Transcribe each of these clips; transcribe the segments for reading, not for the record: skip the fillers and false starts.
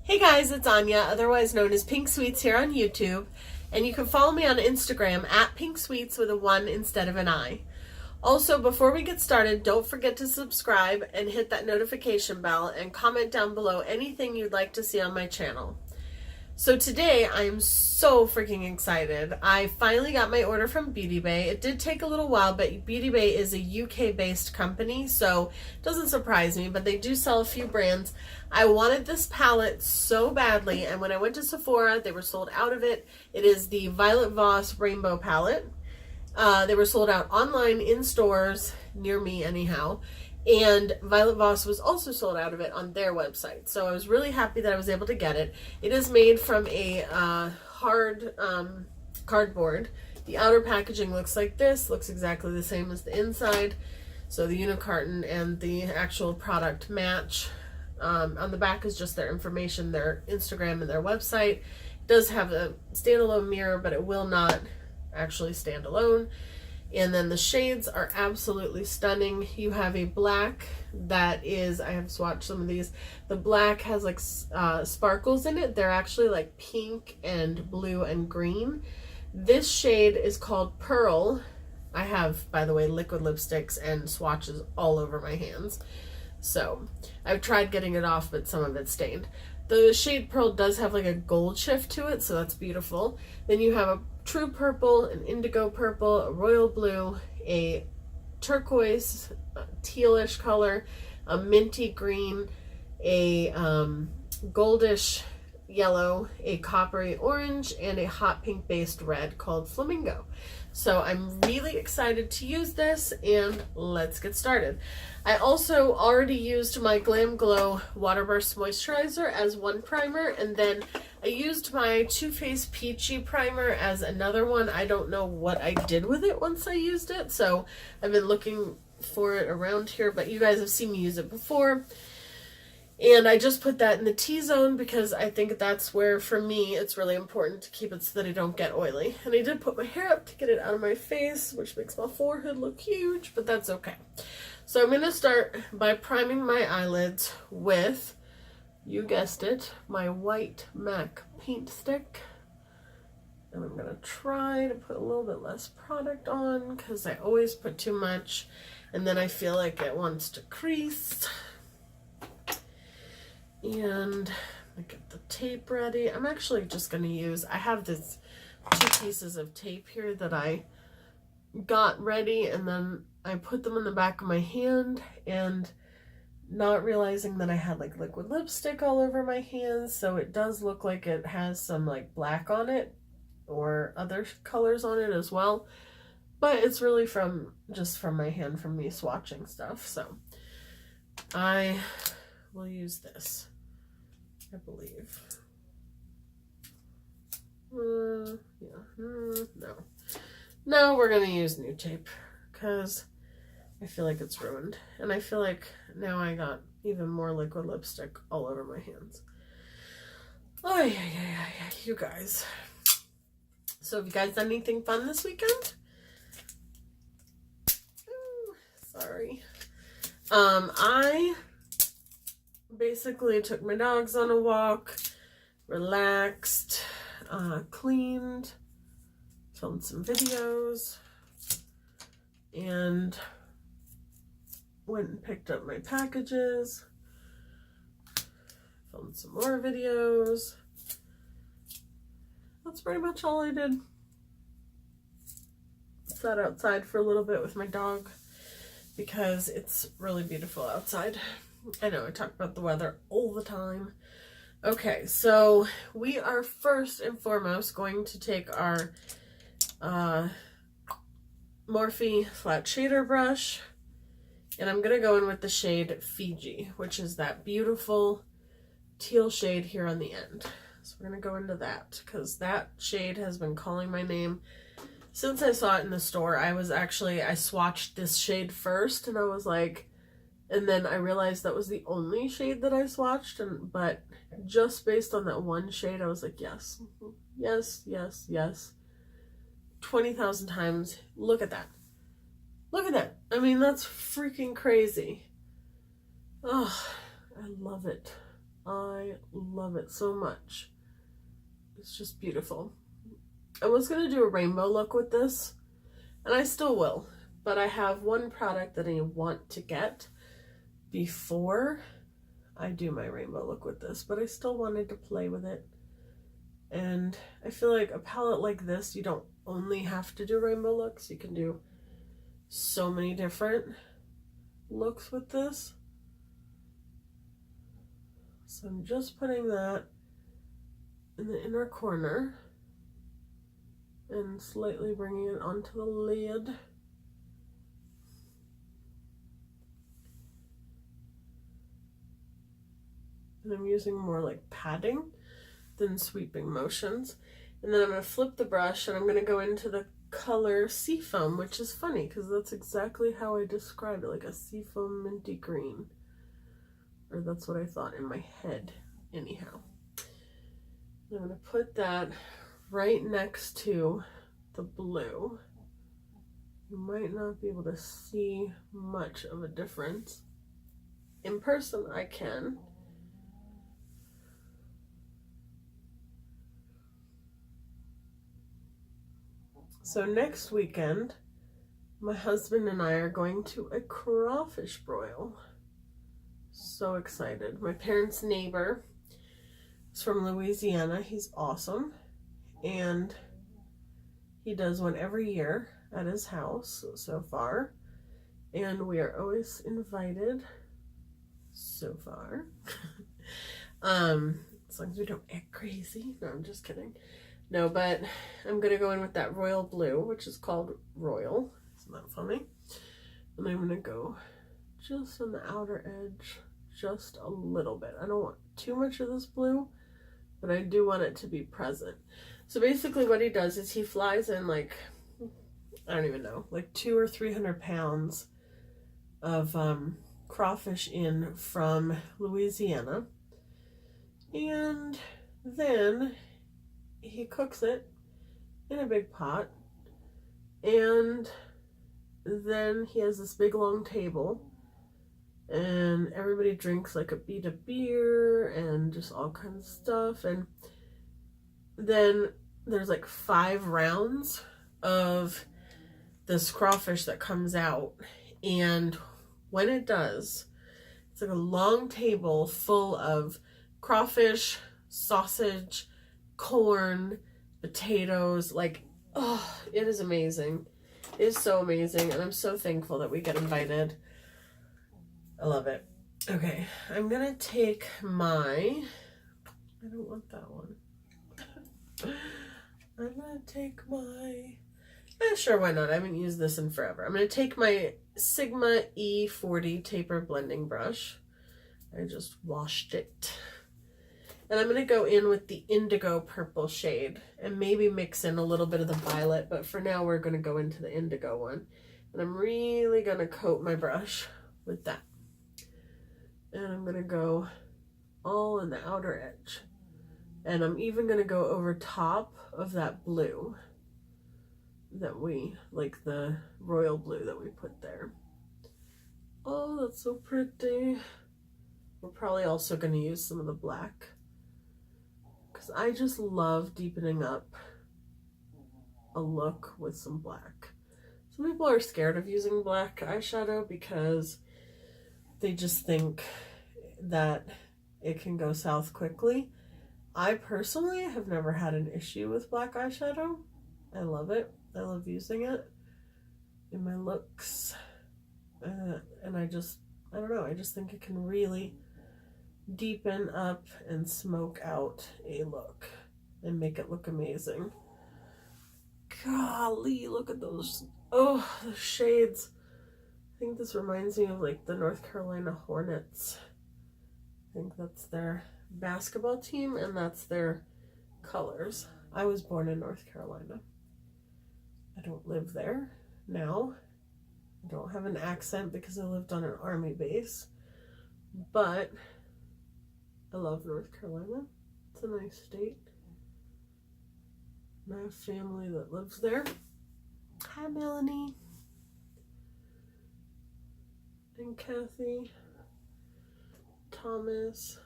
Hey guys, it's Anya, otherwise known as Pink Sweets here on YouTube, and you can follow me on Instagram at Pink Sweets with a 1 instead of an I. Also, before we get started, don't forget to subscribe and hit that notification bell and comment down below anything you'd like to see on my channel. So today, I am so freaking excited. I finally got my order from Beauty Bay. It did take a little while, but Beauty Bay is a UK-based company, so it doesn't surprise me, but they do sell a few brands. I wanted this palette so badly, and when I went to Sephora, they were sold out of it. It is the Violet Voss Rainbow Palette. They were sold out online, in stores, near me anyhow. And Violet Voss was also sold out of it on their website. So I was really happy that I was able to get it. It is made from a hard cardboard. The outer packaging looks like this, looks exactly the same as the inside. So the unicarton and the actual product match. On the back is just their information, their Instagram and their website. It does have a standalone mirror, but it will not actually stand alone. And then the shades are absolutely stunning. You have a black that is, I have swatched some of these. The black has like sparkles in it. They're actually like pink and blue and green. This shade is called Pearl. I have, by the way, liquid lipsticks and swatches all over my hands. So I've tried getting it off, but some of it's stained. The shade Pearl does have like a gold shift to it, so that's beautiful. Then you have a true purple, an indigo purple, a royal blue, a turquoise, tealish color, a minty green, a goldish yellow, a coppery orange, and a hot pink based red called Flamingo. So I'm really excited to use this, and let's get started. I also already used my Glam Glow Waterburst Moisturizer as one primer, and then I used my Too Faced Peachy Primer as another one. I don't know what I did with it once I used it, so I've been looking for it around here, but you guys have seen me use it before. And I just put that in the T-zone because I think that's where, for me, it's really important to keep it so that I don't get oily. And I did put my hair up to get it out of my face, which makes my forehead look huge, but that's okay. So I'm going to start by priming my eyelids with, you guessed it, my white MAC paint stick. And I'm going to try to put a little bit less product on because I always put too much and then I feel like it wants to crease. And I get the tape ready. I'm actually just going to use, I have this 2 pieces of tape here that I got ready, and then I put them in the back of my hand, and not realizing that I had like liquid lipstick all over my hands, so it does look like it has some like black on it or other colors on it as well, but it's really just from my hand from me swatching stuff. So I will use this, I believe. No, we're gonna use new tape because I feel like it's ruined, and I feel like now I got even more liquid lipstick all over my hands. Oh yeah, you guys. So have you guys done anything fun this weekend? Ooh, sorry. I basically took my dogs on a walk, relaxed, cleaned, filmed some videos, and went and picked up my packages, filmed some more videos. That's pretty much all I did. Sat outside for a little bit with my dog because it's really beautiful outside. I know I talk about the weather all the time. Okay, so we are first and foremost going to take our Morphe flat shader brush, and I'm going to go in with the shade Fiji, which is that beautiful teal shade here on the end. So we're going to go into that because that shade has been calling my name since I saw it in the store. I swatched this shade first, and I was like, and then I realized that was the only shade that I swatched, but just based on that one shade, I was like, yes, yes, yes, yes. 20,000 times. Look at that. Look at that. I mean, that's freaking crazy. Oh, I love it. I love it so much. It's just beautiful. I was going to do a rainbow look with this, and I still will, but I have one product that I want to get before I do my rainbow look with this, but I still wanted to play with it. And I feel like a palette like this, you don't only have to do rainbow looks. You can do so many different looks with this. So I'm just putting that in the inner corner and slightly bringing it onto the lid. And I'm using more like padding than sweeping motions. And then I'm going to flip the brush and I'm going to go into the color Seafoam, which is funny because that's exactly how I described it, like a seafoam minty green. Or that's what I thought in my head, anyhow. I'm going to put that right next to the blue. You might not be able to see much of a difference. In person, I can. So next weekend, my husband and I are going to a crawfish broil. So excited. My parents' neighbor is from Louisiana. He's awesome. And he does one every year at his house so far. And we are always invited so far. As long as we don't act crazy. No, I'm just kidding. No, but I'm going to go in with that royal blue, which is called Royal. Isn't that funny? And I'm going to go just on the outer edge, just a little bit. I don't want too much of this blue, but I do want it to be present. So basically what he does is he flies in like, I don't even know, like 200 or 300 pounds of crawfish in from Louisiana. And then he cooks it in a big pot, and then he has this big long table, and everybody drinks like a beat of beer and just all kinds of stuff. And then there's like 5 rounds of this crawfish that comes out, and when it does, it's like a long table full of crawfish, sausage, corn, potatoes. Like, oh, it is amazing. It is so amazing, and I'm so thankful that we get invited. I love it. Okay, I'm gonna take my, I don't want that one. I'm gonna take my, sure, why not? I haven't used this in forever. I'm gonna take my Sigma E40 taper blending brush. I just washed it. And I'm going to go in with the indigo purple shade and maybe mix in a little bit of the violet, but for now we're going to go into the indigo one. And I'm really going to coat my brush with that. And I'm going to go all in the outer edge. And I'm even going to go over top of that blue that we, like the royal blue that we put there. Oh, that's so pretty. We're probably also going to use some of the black, because I just love deepening up a look with some black. Some people are scared of using black eyeshadow because they just think that it can go south quickly. I personally have never had an issue with black eyeshadow. I love it. I love using it in my looks. And I don't know, I just think it can really deepen up and smoke out a look and make it look amazing. Golly, look at those, oh, the shades. I think this reminds me of like the North Carolina Hornets. I think that's their basketball team and that's their colors. I was born in North Carolina. I don't live there now. I don't have an accent because I lived on an army base, but I love North Carolina. It's a nice state. I have family that lives there. Hi, Melanie. And Kathy. Thomas.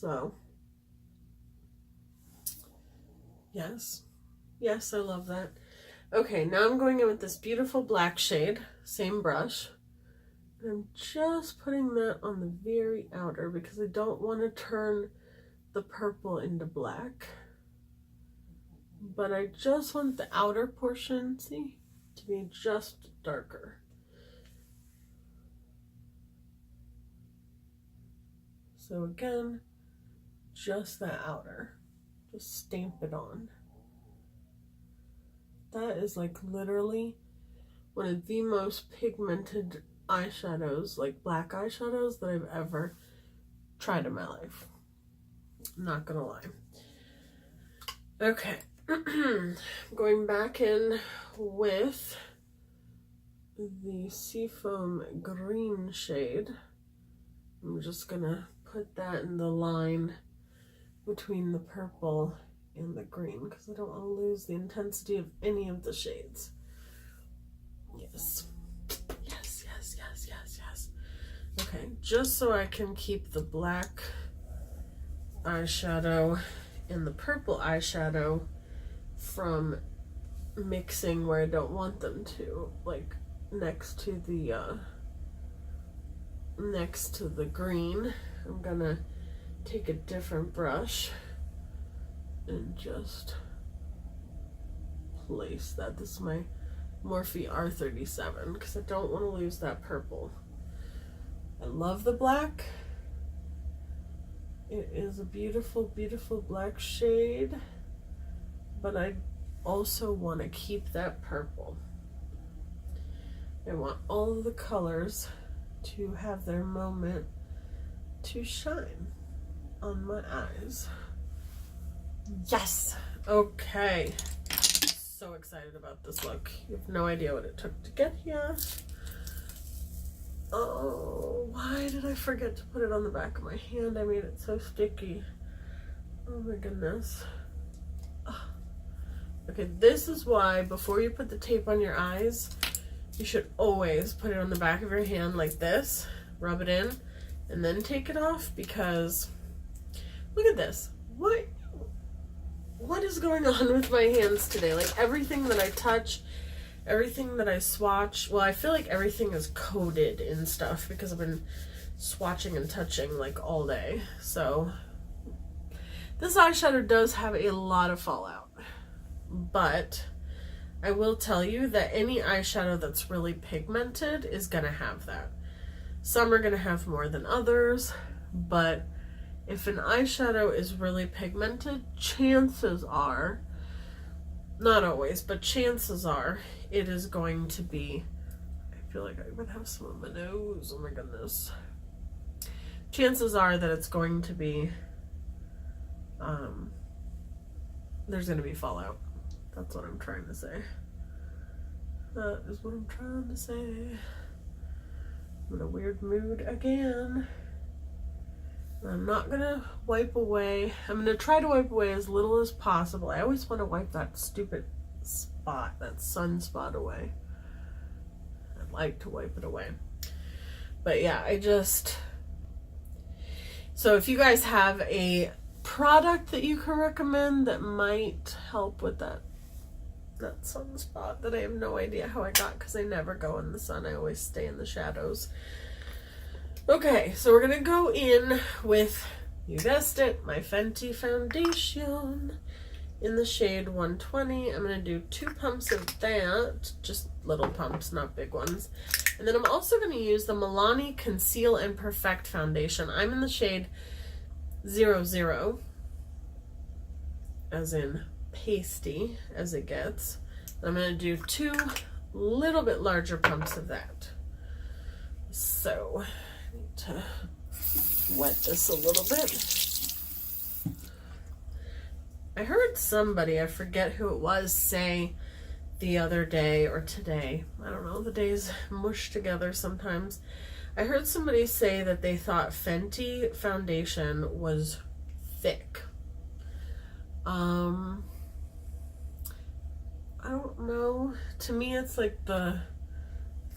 So, yes. Yes, I love that. Okay, now I'm going in with this beautiful black shade, same brush. And I'm just putting that on the very outer because I don't want to turn the purple into black. But I just want the outer portion, see, to be just darker. So again, just the outer. Just stamp it on. That is like literally one of the most pigmented eyeshadows, like black eyeshadows, that I've ever tried in my life. I'm not gonna lie. Okay. Going back in with the Seafoam green shade. I'm just gonna put that in the line between the purple and the green because I don't want to lose the intensity of any of the shades. Yes. Yes, yes, yes, yes, yes. Okay, just so I can keep the black eyeshadow and the purple eyeshadow from mixing where I don't want them to, like next to the green. I'm gonna take a different brush and just place that. This is my Morphe R37 because I don't want to lose that purple. I love the black. It is a beautiful, beautiful black shade, but I also want to keep that purple. I want all of the colors to have their moment to shine on my eyes. Yes! Okay. So excited about this look. You have no idea what it took to get here. Oh, why did I forget to put it on the back of my hand? I made it so sticky. Oh my goodness. Oh. Okay, this is why before you put the tape on your eyes, you should always put it on the back of your hand like this, rub it in, and then take it off, because look at this. What is going on with my hands today? Like everything that I touch, everything that I swatch, well, I feel like everything is coated in stuff because I've been swatching and touching like all day. So this eyeshadow does have a lot of fallout, but I will tell you that any eyeshadow that's really pigmented is gonna have that. Some are gonna have more than others, but if an eyeshadow is really pigmented, chances are, not always, but chances are, it is going to be, I feel like I would have some on my nose, oh my goodness. Chances are that it's going to be, there's going to be fallout. That's what I'm trying to say. That is what I'm trying to say. I'm in a weird mood again. I'm not gonna wipe away. I'm gonna try to wipe away as little as possible. I always want to wipe that stupid spot, that sunspot away. I'd like to wipe it away. But yeah, so if you guys have a product that you can recommend that might help with that sunspot that I have no idea how I got, because I never go in the sun. I always stay in the shadows. Okay, so we're gonna go in with, you guessed it, my Fenty foundation in the shade 120. I'm gonna do 2 pumps of that, just little pumps, not big ones. And then I'm also gonna use the Milani Conceal and Perfect foundation. I'm in the shade 00, as in pasty as it gets. I'm gonna do 2 little bit larger pumps of that. So to wet this a little bit. I heard somebody, I forget who it was, say the other day or today, I don't know, the days mush together sometimes. I heard somebody say that they thought Fenty foundation was thick. I don't know. To me, it's like the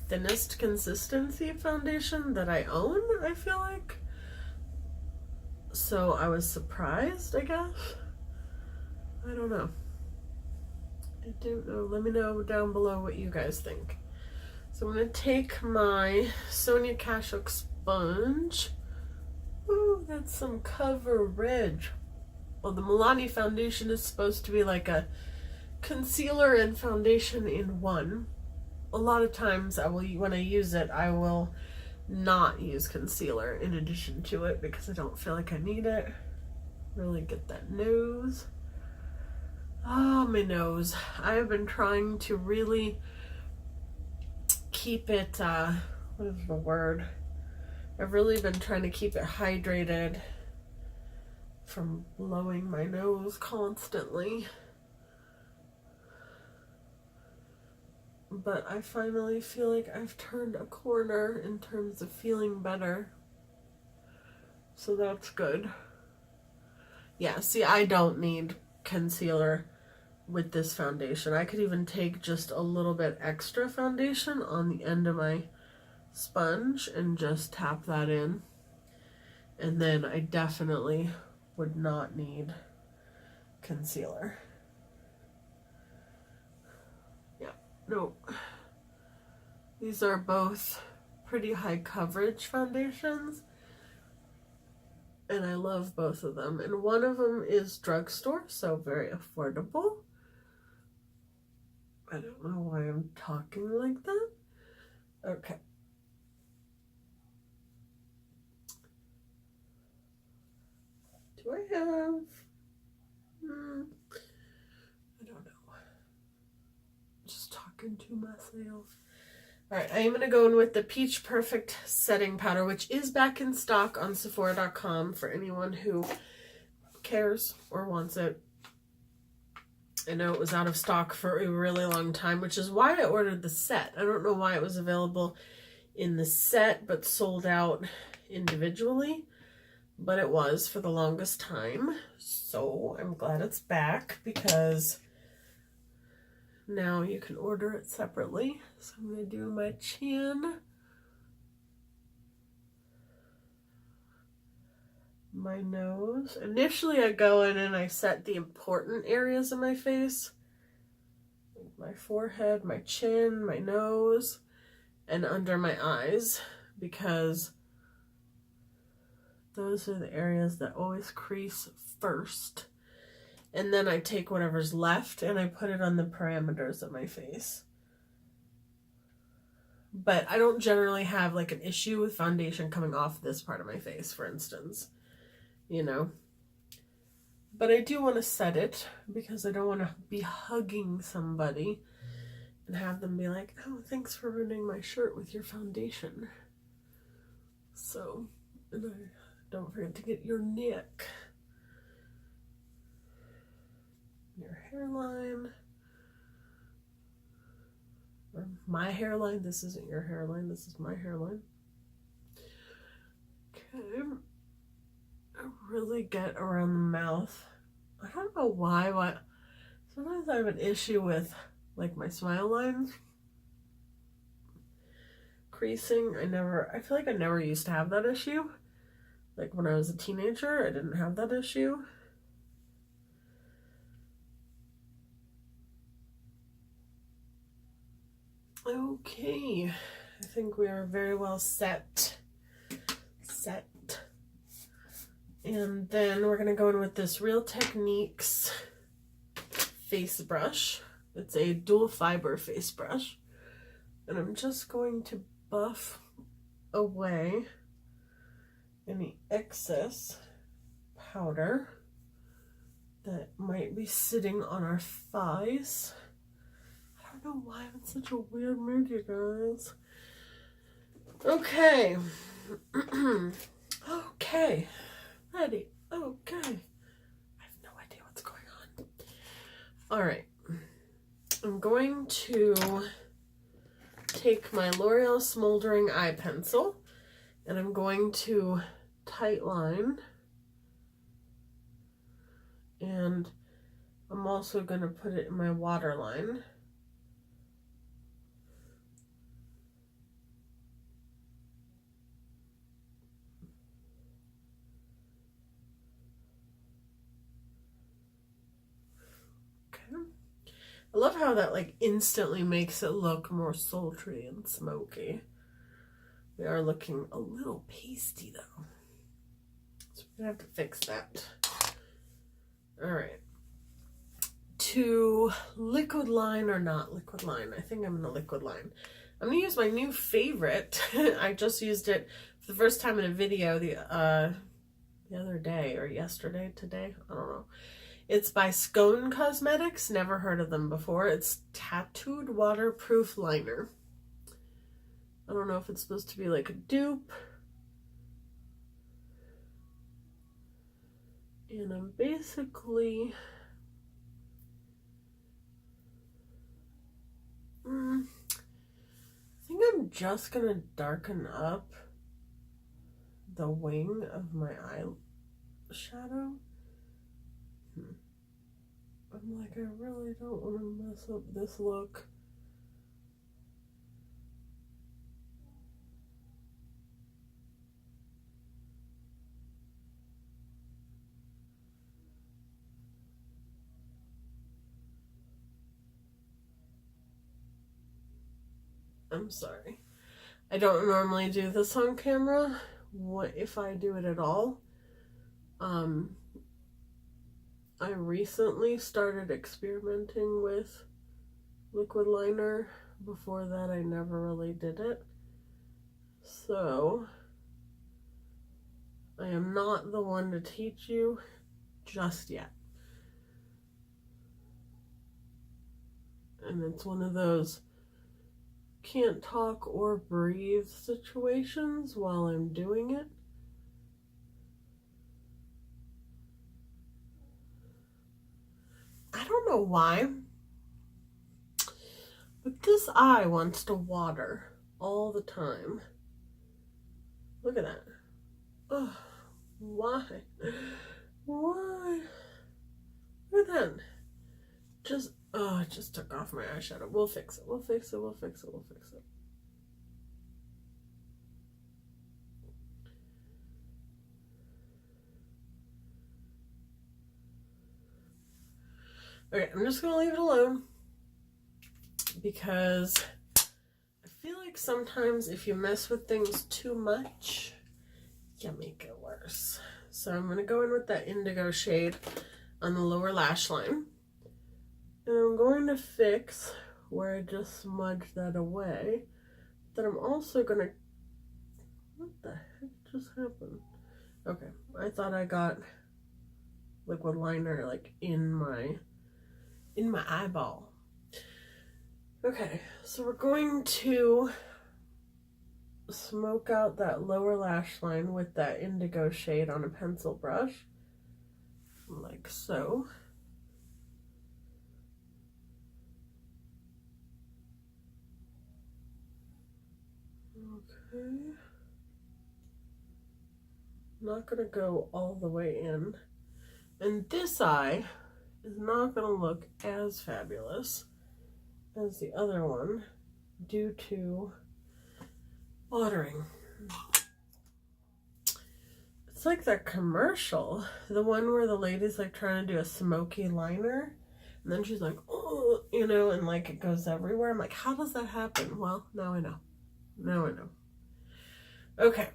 thinnest consistency foundation that I own, I feel like. So I was surprised, I guess. I don't know. I don't know. Let me know down below what you guys think. So I'm going to take my Sonia Kashuk sponge. Ooh, that's some coverage. Well, the Milani foundation is supposed to be like a concealer and foundation in one. A lot of times when I use it, I will not use concealer in addition to it because I don't feel like I need it. Really get that nose. Ah, my nose. I have been trying to really keep it, what is the word? I've really been trying to keep it hydrated from blowing my nose constantly. But I finally feel like I've turned a corner in terms of feeling better. So that's good. Yeah, see, I don't need concealer with this foundation. I could even take just a little bit extra foundation on the end of my sponge and just tap that in. And then I definitely would not need concealer. Yeah, no. These are both pretty high coverage foundations. And I love both of them. And one of them is drugstore, so very affordable. I don't know why I'm talking like that. Okay. Do I have... I don't know. Just talking to myself. Alright, I am going to go in with the Peach Perfect Setting Powder, which is back in stock on Sephora.com for anyone who cares or wants it. I know it was out of stock for a really long time, which is why I ordered the set. I don't know why it was available in the set, but sold out individually. But it was for the longest time. So I'm glad it's back because now you can order it separately. So I'm going to do my chin, my nose. Initially I go in and I set the important areas of my face. My forehead, my chin, my nose, and under my eyes, because those are the areas that always crease first. And then I take whatever's left and I put it on the parameters of my face. But I don't generally have like an issue with foundation coming off this part of my face, for instance. You know? But I do want to set it because I don't want to be hugging somebody and have them be like, oh, thanks for ruining my shirt with your foundation. So, and don't forget to get your neck, your hairline, or my hairline. This isn't your hairline, this is my hairline. Okay. I really get around the mouth. I don't know why. Sometimes I have an issue with like my smile lines creasing. I feel like I never used to have that issue. Like when I was a teenager, I didn't have that issue. Okay, I think we are very well set. And then we're going to go in with this Real Techniques face brush. It's a dual fiber face brush. And I'm just going to buff away any excess powder that might be sitting on our thighs. I don't know why I'm in such a weird mood, you guys. Okay. Okay. Ready. Okay. I have no idea what's going on. Alright. I'm going to take my L'Oreal Smoldering Eye Pencil and I'm going to tight line. And I'm also going to put it in my waterline. I love how that like instantly makes it look more sultry and smoky. We are looking a little pasty though. So we're gonna have to fix that. All right. To liquid line or not liquid line? I think I'm gonna liquid line. I'm gonna use my new favorite. I just used it for the first time in a video the other day or yesterday, today, I don't know. It's by Scone Cosmetics. Never heard of them before. It's Tattooed Waterproof Liner. I don't know if it's supposed to be like a dupe. And I'm basically I think I'm just gonna darken up the wing of my eyeshadow. I'm like, I really don't want to mess up this look. I'm sorry. I don't normally do this on camera. What if I do it at all? I recently started experimenting with liquid liner. Before that, I never really did it. So, I am not the one to teach you just yet. And it's one of those can't talk or breathe situations while I'm doing it. I don't know why, but this eye wants to water all the time. Look at that. Oh, why? Why? Look at that. Just, oh, it just took off my eyeshadow. We'll fix it. We'll fix it. We'll fix it. We'll fix it. Okay, I'm just going to leave it alone because I feel like sometimes if you mess with things too much, you make it worse. So I'm going to go in with that indigo shade on the lower lash line. And I'm going to fix where I just smudged that away. Then I'm also going to... What the heck just happened? Okay, I thought I got liquid liner like in my eyeball. Okay, so we're going to smoke out that lower lash line with that indigo shade on a pencil brush, like so. Okay. Not gonna go all the way in. And this eye is not gonna look as fabulous as the other one due to watering. It's like that commercial, the one where the lady's like trying to do a smoky liner and then she's like, oh, you know, and like it goes everywhere. I'm like, how does that happen? Well, now I know. Now I know. Okay.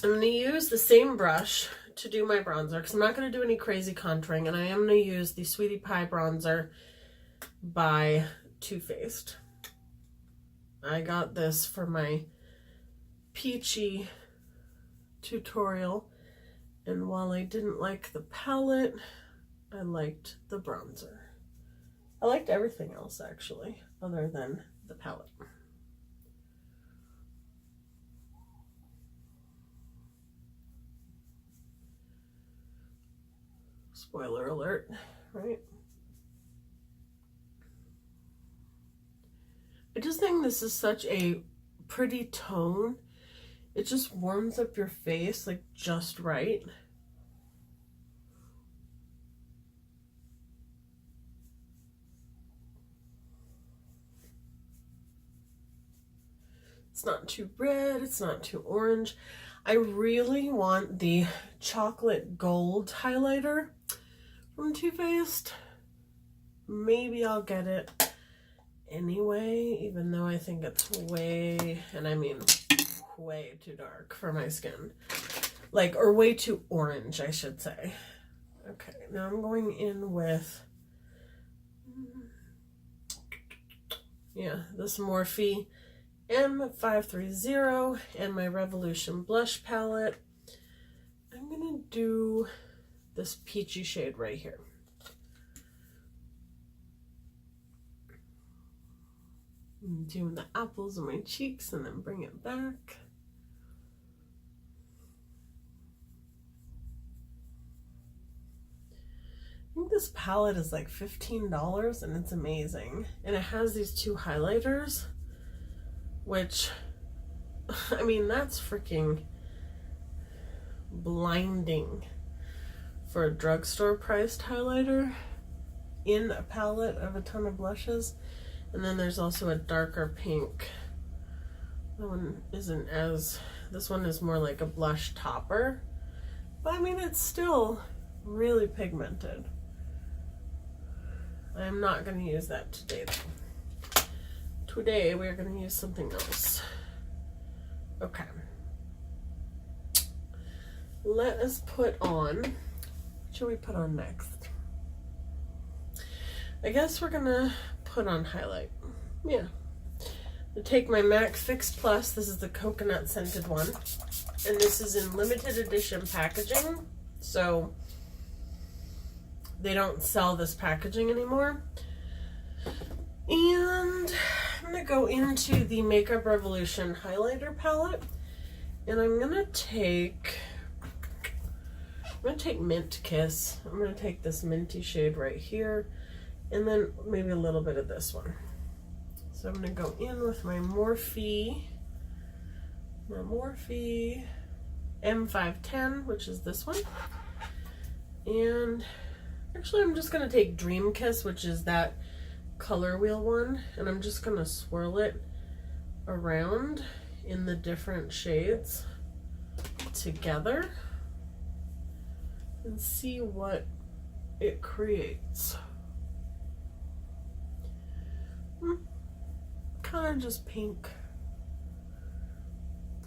I'm going to use the same brush to do my bronzer because I'm not going to do any crazy contouring, and I am going to use the Sweetie Pie bronzer by Too Faced. I got this for my peachy tutorial, and while I didn't like the palette, I liked the bronzer. I liked everything else actually other than the palette. Spoiler alert, right? I just think this is such a pretty tone. It just warms up your face like just right. It's not too red, it's not too orange. I really want the chocolate gold highlighter from Too Faced, maybe I'll get it anyway, even though I think it's way, and I mean way too dark for my skin. Like, or way too orange, I should say. Okay, now I'm going in with, yeah, this Morphe M530 and my Revolution blush palette. I'm gonna do this peachy shade right here. I'm doing the apples on my cheeks and then bring it back. I think this palette is like $15 and it's amazing. And it has these two highlighters, which, I mean, that's freaking blinding for a drugstore priced highlighter in a palette of a ton of blushes. And then there's also a darker pink. That one isn't as, this one is more like a blush topper. But I mean, it's still really pigmented. I'm not going to use that today though. Today we're going to use something else. Okay. Let us put on, what should we put on next? I guess we're going to put on highlight. Yeah. I take my MAC Fix Plus. This is the coconut scented one. And this is in limited edition packaging. So they don't sell this packaging anymore. And I'm going to go into the Makeup Revolution highlighter palette. And I'm going to take Mint Kiss. I'm going to take this minty shade right here. And then maybe a little bit of this one. So I'm going to go in with my Morphe M510, which is this one. And actually I'm just going to take Dream Kiss, which is that color wheel one, and I'm just going to swirl it around in the different shades together and see what it creates. Kind of just pink.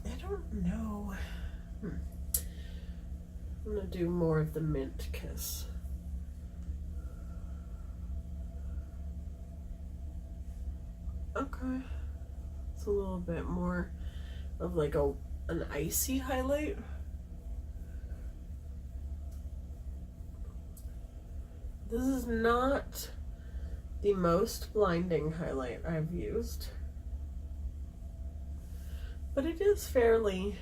I don't know. I'm gonna do more of the Mint Kiss. Okay. It's a little bit more of like an icy highlight. This is not the most blinding highlight I've used, but it is fairly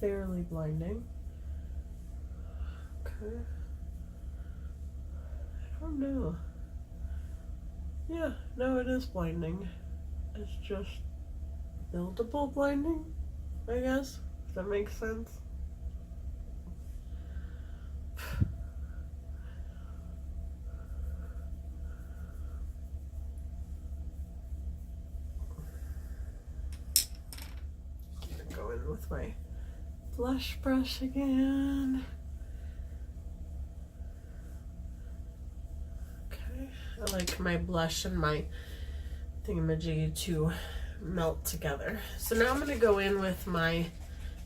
blinding. Okay. I don't know. Yeah, no, it is blinding. It's just buildable blinding, I guess, if that makes sense. Go in with my blush brush again. Okay, I like my blush and my thingamajiggy to melt together. So now I'm going to go in with my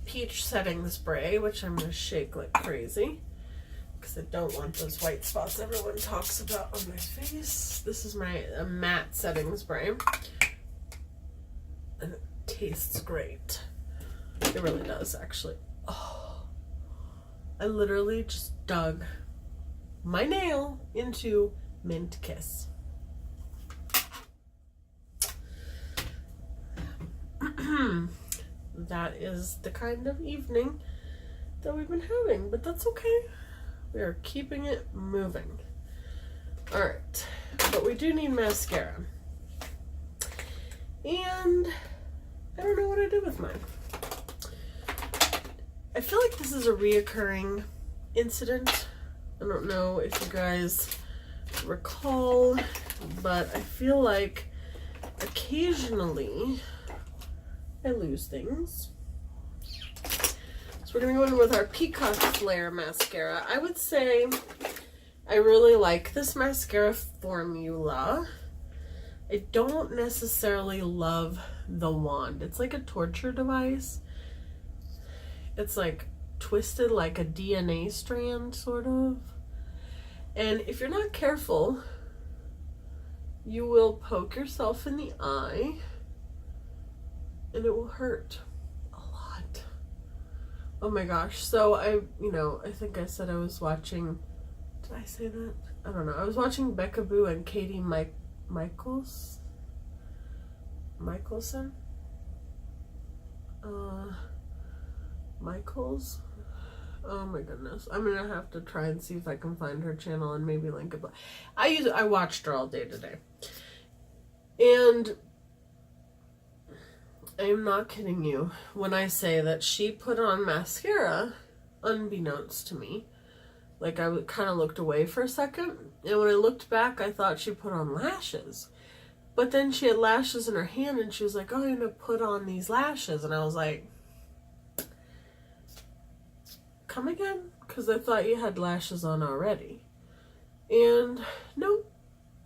peach setting spray, which I'm going to shake like crazy because I don't want those white spots everyone talks about on my face. This is my matte setting spray, and it tastes great. It really does, actually. Oh, I literally just dug my nail into Mint Kiss. That is the kind of evening that we've been having, but that's okay. We are keeping it moving. All right, but we do need mascara. And I don't know what I did with mine. I feel like this is a reoccurring incident. I don't know if you guys recall, but I feel like occasionally I lose things. So we're gonna go in with our Peacock Flare mascara. I would say I really like this mascara formula. I don't necessarily love the wand. It's like a torture device. It's like twisted like a DNA strand, sort of. And if you're not careful, you will poke yourself in the eye and it will hurt a lot. Oh my gosh. So I think I said I was watching, did I say that? I don't know. I was watching Becca Boo and Katie Michelson? Michaels? Oh my goodness. I'm gonna have to try and see if I can find her channel and maybe link it. But I watched her all day today. And I'm not kidding you when I say that she put on mascara unbeknownst to me. Like, I kind of looked away for a second, and when I looked back, I thought she put on lashes. But then she had lashes in her hand, and she was like, oh, I'm going to put on these lashes. And I was like, come again? Because I thought you had lashes on already. And no,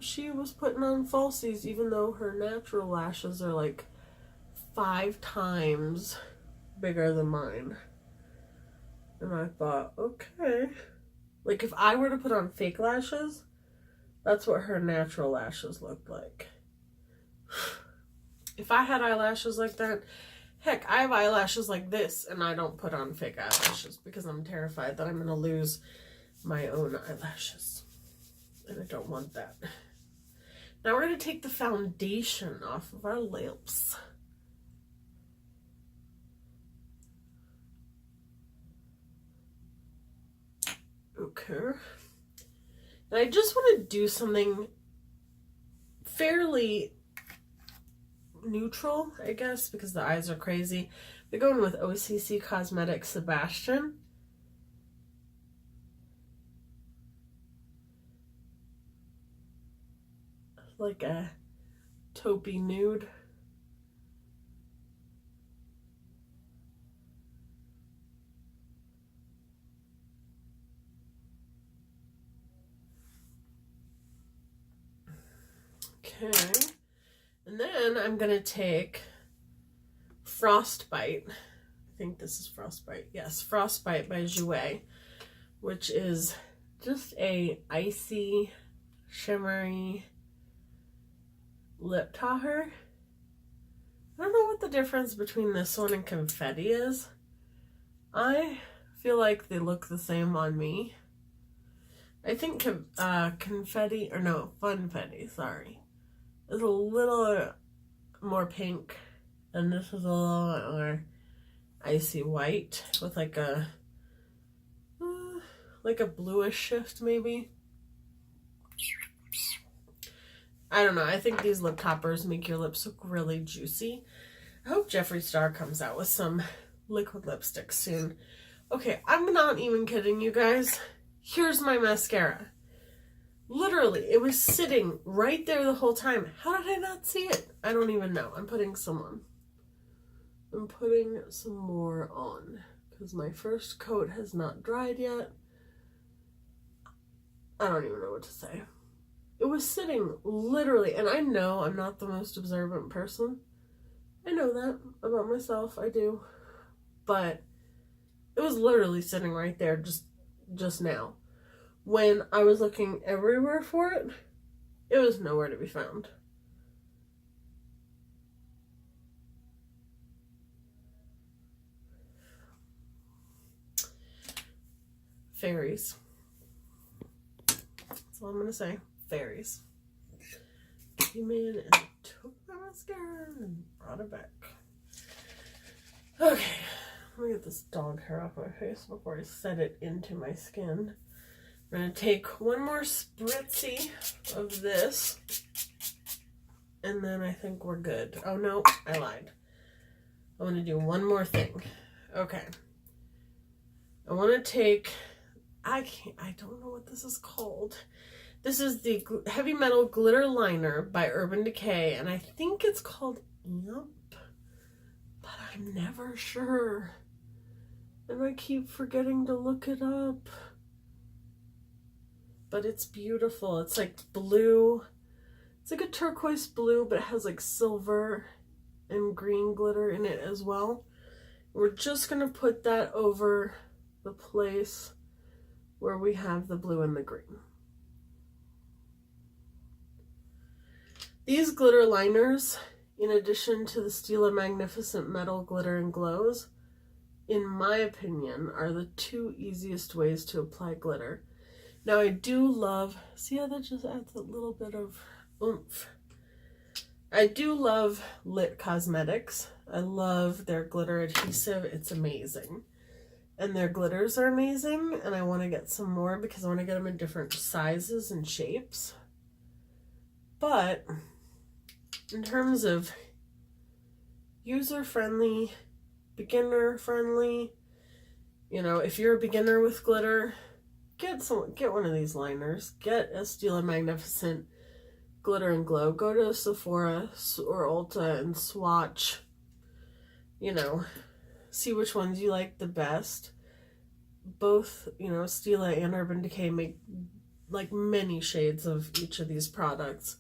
she was putting on falsies, even though her natural lashes are like 5 times bigger than mine. And I thought, okay. Like, if I were to put on fake lashes, that's what her natural lashes looked like. If I had eyelashes like that, heck, I have eyelashes like this, and I don't put on fake eyelashes because I'm terrified that I'm going to lose my own eyelashes. And I don't want that. Now we're going to take the foundation off of our lips. Okay. And I just want to do something fairly neutral, I guess, because the eyes are crazy. We're going with OCC Cosmetics Sebastian. Like a taupey nude. Okay. And then I'm going to take Frostbite. I think this is Frostbite. Yes, Frostbite by Jouer, which is just a icy, shimmery lip topper. I don't know what the difference between this one and Confetti is. I feel like they look the same on me. I think Confetti, or no, Funfetti, sorry, is a little more pink, and this is a little more icy white with like a bluish shift maybe. I don't know. I think these lip toppers make your lips look really juicy. I hope Jeffree Star comes out with some liquid lipstick soon. Okay, I'm not even kidding you guys. Here's my mascara. Literally, it was sitting right there the whole time. How did I not see it? I don't even know. I'm putting some on. I'm putting some more on because my first coat has not dried yet. I don't even know what to say. It was sitting literally, and I know I'm not the most observant person. I know that about myself, I do. But it was literally sitting right there just now. When I was looking everywhere for it, it was nowhere to be found. Fairies. That's all I'm gonna say. Fairies. Came in and took my mascara and brought it back. Okay, let me get this dog hair off my face before I set it into my skin. I'm going to take one more spritzy of this, and then I think we're good. Oh no, I lied. I want to do one more thing. Okay. I want to take, I don't know what this is called. This is the Heavy Metal Glitter Liner by Urban Decay, and I think it's called Limp, but I'm never sure. And I keep forgetting to look it up. but it's beautiful. It's like blue. It's like a turquoise blue, but it has like silver and green glitter in it as well. We're just going to put that over the place where we have the blue and the green. These glitter liners, in addition to the Stila Magnificent Metal Glitter and Glows, in my opinion, are the two easiest ways to apply glitter. Now I do love, see how that just adds a little bit of oomph. I do love Lit Cosmetics. I love their glitter adhesive. It's amazing. And their glitters are amazing, and I want to get some more because I want to get them in different sizes and shapes. But in terms of user-friendly, beginner-friendly, you know, if you're a beginner with glitter, get one of these liners. Get a Stila Magnificent Glitter and Glow. Go to Sephora or Ulta and swatch, you know, see which ones you like the best. Both, you know, Stila and Urban Decay make like many shades of each of these products.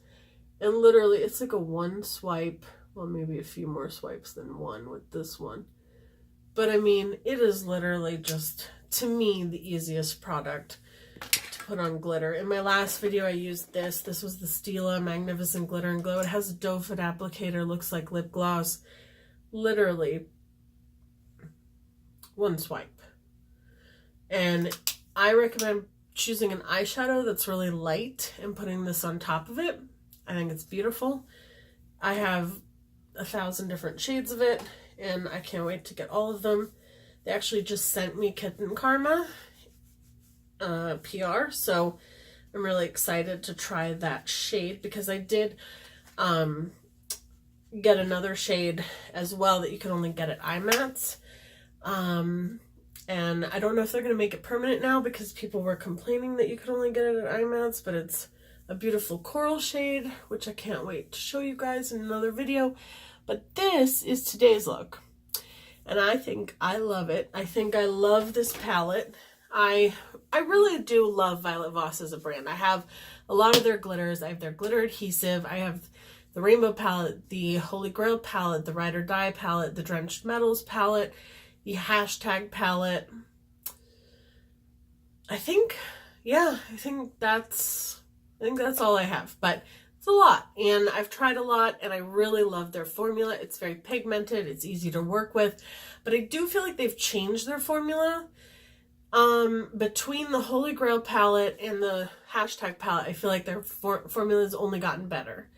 And literally, it's like a one swipe, well, maybe a few more swipes than one with this one. But I mean, it is literally just, to me, the easiest product to put on glitter. In my last video, I used this. This was the Stila Magnificent Glitter and Glow. It has a doe foot applicator, looks like lip gloss. Literally, one swipe. And I recommend choosing an eyeshadow that's really light and putting this on top of it. I think it's beautiful. I have 1,000 different shades of it, and I can't wait to get all of them. They actually just sent me Kitten Karma PR, so I'm really excited to try that shade because I did get another shade as well that you can only get at IMATS. And I don't know if they're going to make it permanent now because people were complaining that you could only get it at IMATS, but it's a beautiful coral shade, which I can't wait to show you guys in another video. But this is today's look, and I think I love it. I think I love this palette. I really do love Violet Voss as a brand. I have a lot of their glitters. I have their glitter adhesive. I have the Rainbow palette, the Holy Grail palette, the Ride or Die palette, the Drenched Metals palette, the Hashtag palette. I think that's all I have, but it's a lot, and I've tried a lot, and I really love their formula. It's very pigmented, it's easy to work with, but I do feel like they've changed their formula. Between the Holy Grail palette and the Hashtag palette, I feel like their formula has only gotten better,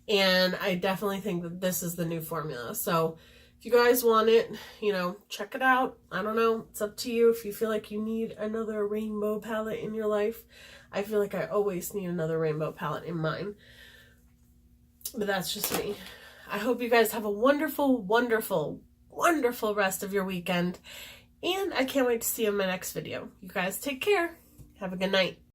and I definitely think that this is the new formula. So if you guys want it, you know, check it out. I don't know, it's up to you. If you feel like you need another rainbow palette in your life, I feel like I always need another rainbow palette in mine. But that's just me. I hope you guys have a wonderful, wonderful, wonderful rest of your weekend. And I can't wait to see you in my next video. You guys take care. Have a good night.